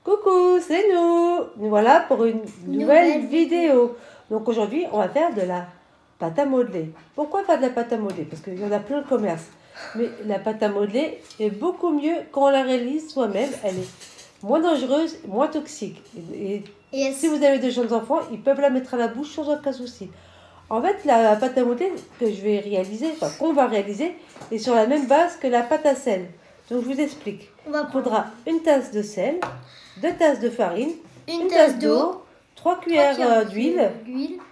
Coucou, c'est nous. Nous voilà pour une nouvelle vidéo. Donc aujourd'hui, on va faire de la pâte à modeler. Pourquoi faire de la pâte à modeler? Parce qu'il y en a plein de commerce. Mais la pâte à modeler est beaucoup mieux quand on la réalise soi-même. Elle est moins dangereuse, moins toxique. Et si vous avez de jeunes enfants, ils peuvent la mettre à la bouche sans aucun souci. En fait, la pâte à modeler que je vais réaliser, enfin qu'on va réaliser, est sur la même base que la pâte à sel. Donc je vous explique. Il faudra une tasse de sel, 2 tasses de farine, une tasse d'eau, 3 cuillères d'huile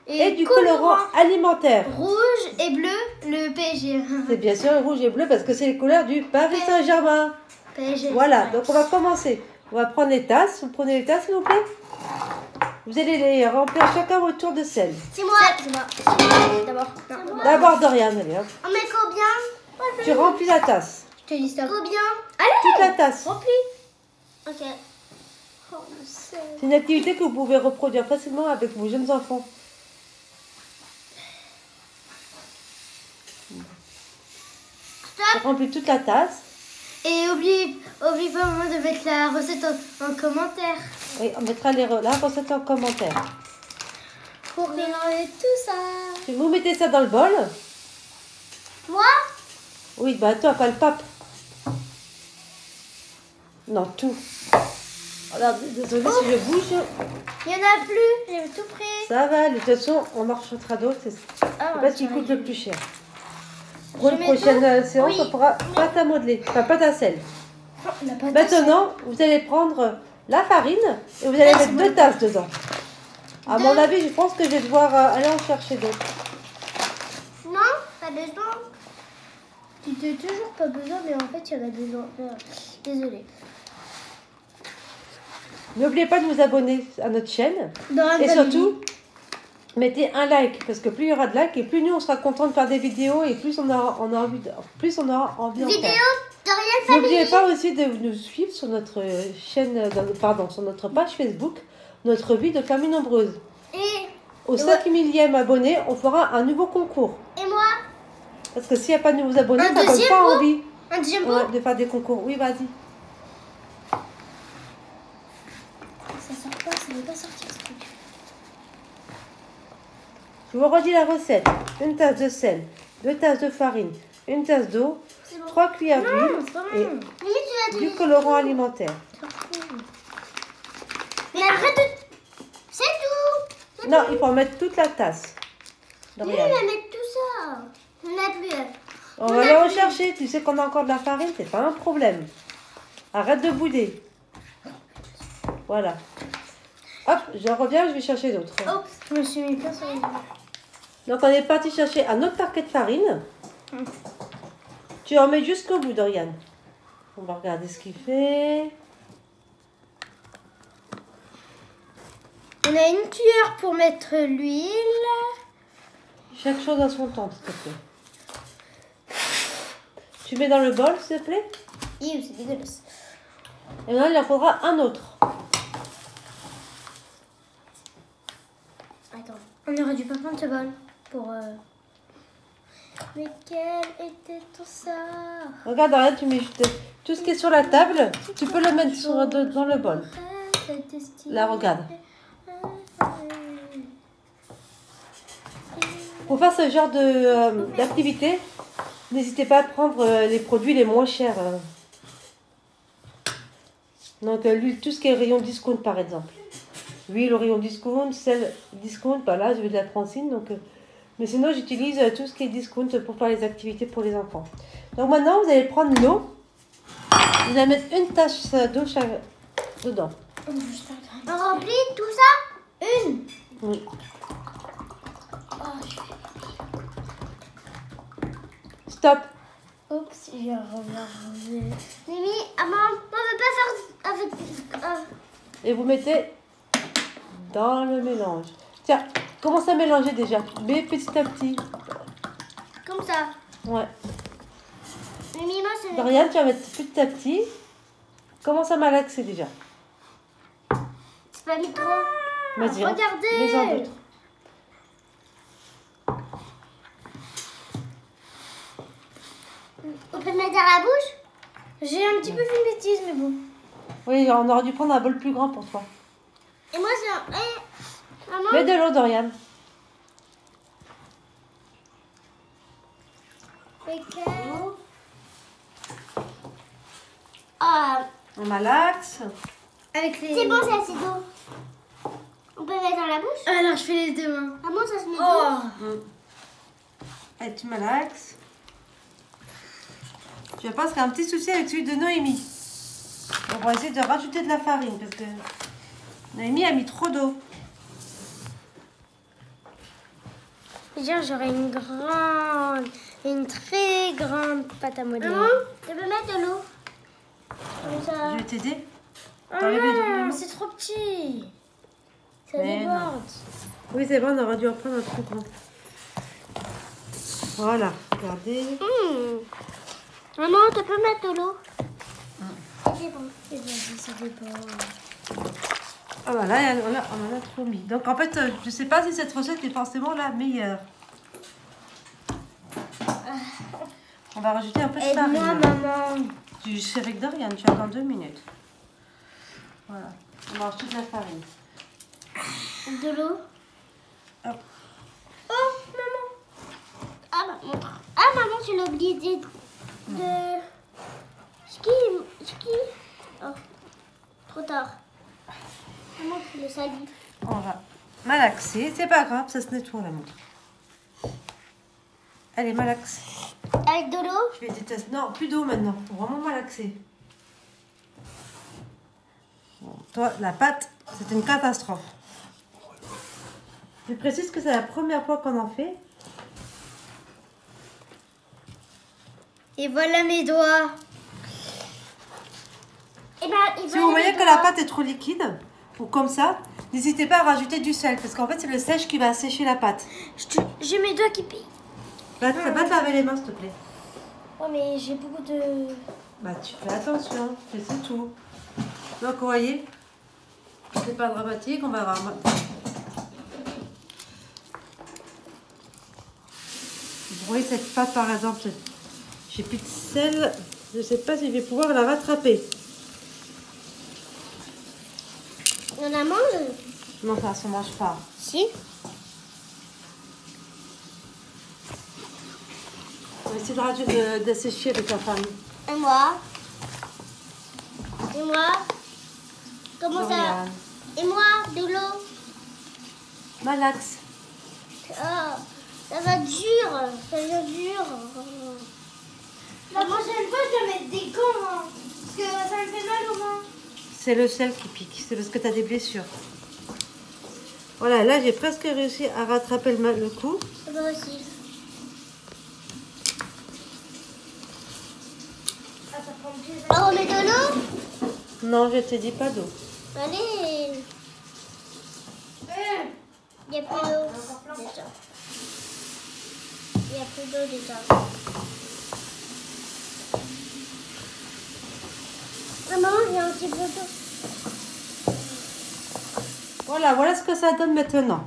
et du colorant alimentaire. Rouge et bleu, le PSG. C'est bien sûr rouge et bleu parce que c'est les couleurs du Paris Saint-Germain. PSG. Voilà, donc on va commencer. On va prendre les tasses. Vous prenez les tasses, s'il vous plaît. Vous allez les remplir chacun votre tour de sel. C'est moi. D'abord. D'abord Dorian, allez hop. On met combien? Tu remplis la tasse. Je te dis stop. Combien? Toute la tasse. Remplis. Ok. Oh, c'est une activité que vous pouvez reproduire facilement avec vos jeunes enfants. Tu remplis toute la tasse. Et oublie pas de mettre la recette en commentaire. Oui, on mettra la recette en commentaire. Pour mélanger tout ça. Vous mettez ça dans le bol. Moi? Oui, bah toi, pas le pape. Non, tout. Alors, désolé si je bouge. Il n'y en a plus, j'ai tout pris. Ça va, de toute façon, on marchera d'autres. C'est pas ce qui coûte le plus cher. Pour une prochaine séance, on fera pâte à modeler, enfin pâte à sel. Maintenant, vous allez prendre la farine et vous allez mettre 2 tasses dedans. À mon avis, je pense que je vais devoir aller en chercher d'autres. Non, pas besoin. Tu n'as toujours pas besoin, mais en fait, il y en a besoin. Désolée. N'oubliez pas de vous abonner à notre chaîne. Et surtout, mettez un like, parce que plus il y aura de likes, et plus nous, on sera content de faire des vidéos, et plus on aura envie d'en faire. N'oubliez pas aussi de nous suivre sur notre chaîne, sur notre page Facebook, notre vie de famille nombreuse. Et au 5 millième abonné, on fera un nouveau concours. Et moi? Parce que s'il n'y a pas de nouveaux abonnés, ça ne donne pas envie de faire des concours. Oui, vas-y. Ça sort pas, ça ne veut pas sortir ce truc. Je vous redis la recette. Une tasse de sel, 2 tasses de farine, une tasse d'eau, 3 cuillères d'huile et du colorant alimentaire. Mais arrête de... C'est tout. Non, il faut en mettre toute la tasse. Oui, on va mettre tout ça. On n'a plus. On va aller en chercher. Tu sais qu'on a encore de la farine, c'est pas un problème. Arrête de bouder. Voilà. Hop, je reviens, je vais chercher d'autres. Hop, je me suis mis plein sur les doigts. Donc on est parti chercher un autre paquet de farine. Tu en mets jusqu'au bout, Dorian. On va regarder ce qu'il fait. On a une cuillère pour mettre l'huile. Chaque chose à son temps, s'il te plaît. Tu mets dans le bol, s'il te plaît. C'est dégueulasse. Et maintenant, il en faudra un autre. Attends, on aurait dû pas prendre ce bol pour... Mais quel était tout ça? Regarde, Dorian, tu mets tout ce qui est sur la table. Tu peux le mettre dans le bol. Là, regarde. Pour faire ce genre d'activité, n'hésitez pas à prendre les produits les moins chers. Donc, tout ce qui est rayon discount, par exemple. Huile au rayon discount, sel discount. Bah là, je vais de la Francine. Donc, mais sinon, j'utilise tout ce qui est discount pour faire les activités pour les enfants. Donc maintenant, vous allez prendre l'eau. Vous allez mettre une tasse d'eau dedans. On remplit tout ça? Une? Oui. Stop. Oups, j'ai regardé. Mimi, maman, on ne veut pas faire avec... Et vous mettez dans le mélange. Tiens, commence à mélanger déjà, mais petit à petit. Comme ça? Ouais. Mimi, moi, c'est... Dorian, tu vas mettre petit à petit. Commence à malaxer déjà. C'est pas mis trop. Vas-y, regardez. Mets-en d'autres. On peut le mettre à la bouche? J'ai un petit peu fait une bêtise, mais bon. Oui, on aurait dû prendre un bol plus grand pour toi. Et moi, c'est un... Eh, maman. Mets de l'eau, Dorian. Ah, On malaxe. avec les... C'est bon, c'est assez d'eau. On peut mettre dans la bouche? Ah non, je fais les deux mains. Maman, ça se met d'eau. Et tu malaxes. Je pense qu'il y a un petit souci avec celui de Noémie. On va essayer de rajouter de la farine parce que Noémie a mis trop d'eau. Genre, j'aurais une très grande pâte à modeler. Maman, tu peux mettre de l'eau? Ça... Je vais t'aider. Oh non, c'est trop petit. Ça déborde. Oui, c'est bon, on aurait dû en prendre un plus grand. Voilà, regardez. Maman, tu peux mettre de l'eau? C'est bon. C'est bon. Ah voilà, on en a trop mis. Donc en fait, je sais pas si cette recette est forcément la meilleure. On va rajouter un peu de farine. Aide-moi, maman. Je suis avec Dorian, tu attends 2 minutes. Voilà, on va rajouter de la farine. De l'eau. Hop. Oh, maman. Ah, maman, tu l'as oublié de... Ski. Oh, trop tard. Maman, tu le salis. On va malaxer, c'est pas grave, ça se nettoie la montre. Allez, malaxe. Avec de l'eau? Je vais détester. Non, plus d'eau maintenant, faut vraiment malaxer. Bon, toi, la pâte, c'est une catastrophe. Je précise que c'est la première fois qu'on en fait. Et voilà mes doigts. Si vous voyez que la pâte est trop liquide, ou comme ça, n'hésitez pas à rajouter du sel, parce qu'en fait, c'est le sèche qui va assécher la pâte. J'ai mes doigts qui piquent. Va te laver les mains, s'il te plaît. Oh, mais j'ai beaucoup de... Bah, tu fais attention, c'est tout. Donc, vous voyez, c'est pas dramatique, on va avoir... Vous voyez cette pâte, par exemple, j'ai plus de sel, je sais pas si je vais pouvoir la rattraper. On la mange? Non, ça se mange pas. Si. On va essayer de rajouter d'assécher avec la farine. Et moi? Comment Dorian. ça? Et moi, de l'eau? Malaxe. Ah, ça va dur. La prochaine fois, je vais mettre des gants, hein, parce que ça me fait mal aux mains. C'est le sel qui pique, c'est parce que tu as des blessures. Voilà, là j'ai presque réussi à rattraper le coup. Moi aussi. On met de l'eau? Non, je te dis pas d'eau. Allez. Il n'y a plus d'eau déjà. Il n'y a plus d'eau déjà. Maman, il y a un petit peu d'eau. Voilà ce que ça donne maintenant.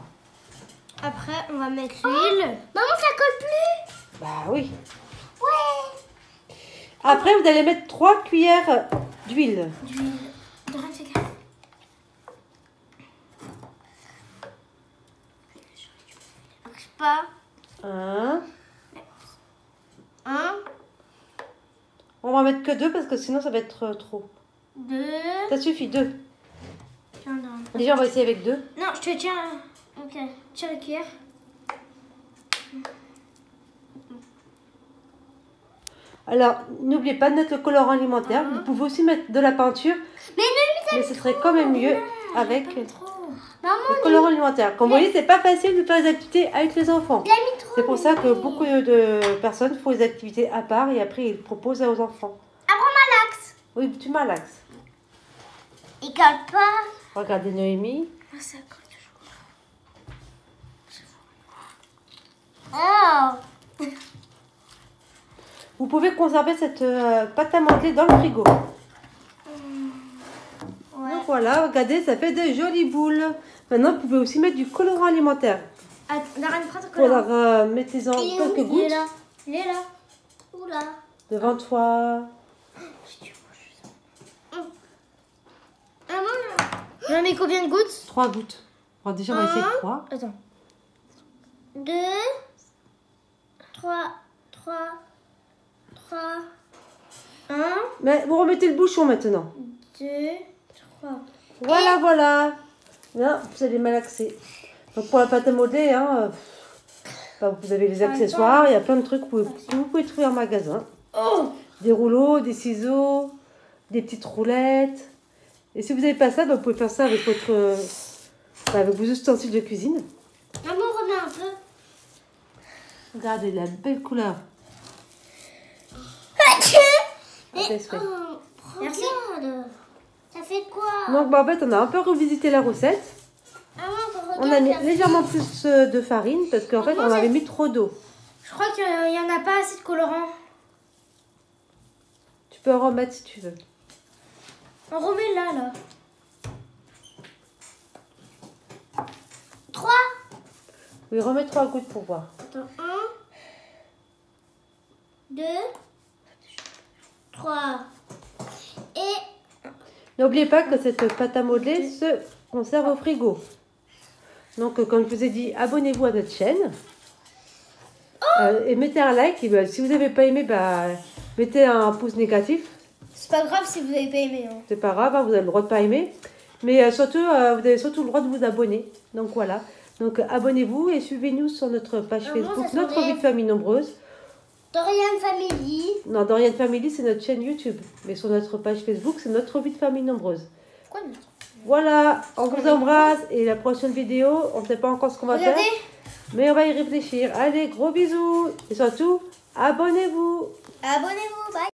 Après, on va mettre l'huile. Maman, ça colle plus. Bah oui. Ouais. Après, vous allez mettre 3 cuillères d'huile. D'huile. Dorian, fais gaffe. Marche pas. 1. Un. On va en mettre que 2 parce que sinon ça va être trop. 2. Ça suffit, 2. Tiens, Dorian. Déjà, on va essayer avec 2. Non, je te tiens. Ok. Tiens la cuillère. Alors, n'oubliez pas de mettre le colorant alimentaire. Vous pouvez aussi mettre de la peinture. Mais ce serait quand même mieux avec le colorant alimentaire. Comme vous voyez, c'est pas facile de faire des activités avec les enfants. C'est pour ça que beaucoup de personnes font des activités à part et après ils proposent aux enfants. Après, on malaxe. Oui, tu malaxes. Il colle pas. Regardez Noémie. Ça colle toujours. Oh. Vous pouvez conserver cette pâte à modeler dans le frigo. Ouais. Donc voilà, regardez, ça fait des jolies boules. Maintenant, vous pouvez aussi mettre du colorant alimentaire. Dorian, prends ton colorant. Alors, mettez-en quelques gouttes. Il est là. Oula. Devant toi. J'en mets combien de gouttes? 3 gouttes. Alors déjà, on va essayer 3. Attends. 2, 3, 1. Mais vous remettez le bouchon maintenant. 2, 3. Voilà. Là, vous allez malaxer. Donc pour la pâte à modeler, hein, vous avez les accessoires, il y a plein de trucs que vous pouvez trouver en magasin. Des rouleaux, des ciseaux, des petites roulettes. Et si vous n'avez pas ça, vous pouvez faire ça avec avec vos ustensiles de cuisine. Maman, remets un peu. Regardez la belle couleur. Merci. Ça fait quoi? Donc en fait, on a un peu revisité la recette. On a mis légèrement plus de farine parce qu'en fait, on avait mis trop d'eau. Je crois qu'il n'y en a pas assez de colorant. Tu peux en remettre si tu veux. On remet là. 3. Oui, remets 3 gouttes pour voir. Attends, 1, 2, 3. Et... N'oubliez pas que cette pâte à modeler se conserve au frigo. Donc, comme je vous ai dit, abonnez-vous à notre chaîne. Et mettez un like. Et si vous n'avez pas aimé, mettez un pouce négatif. C'est pas grave si vous n'avez pas aimé. Hein. C'est pas grave, hein, vous avez le droit de pas aimer. Mais surtout, vous avez surtout le droit de vous abonner. Donc voilà. Donc abonnez-vous et suivez-nous sur notre page Facebook, Notre Vie de Famille Nombreuse. Dorian Family. Non, Dorian Family, c'est notre chaîne YouTube. Mais sur notre page Facebook, c'est Notre Vie de Famille Nombreuse. Quoi notre... Voilà, on vous embrasse. Et la prochaine vidéo, on ne sait pas encore ce qu'on va faire. Mais on va y réfléchir. Allez, gros bisous. Et surtout, abonnez-vous. Abonnez-vous, bye.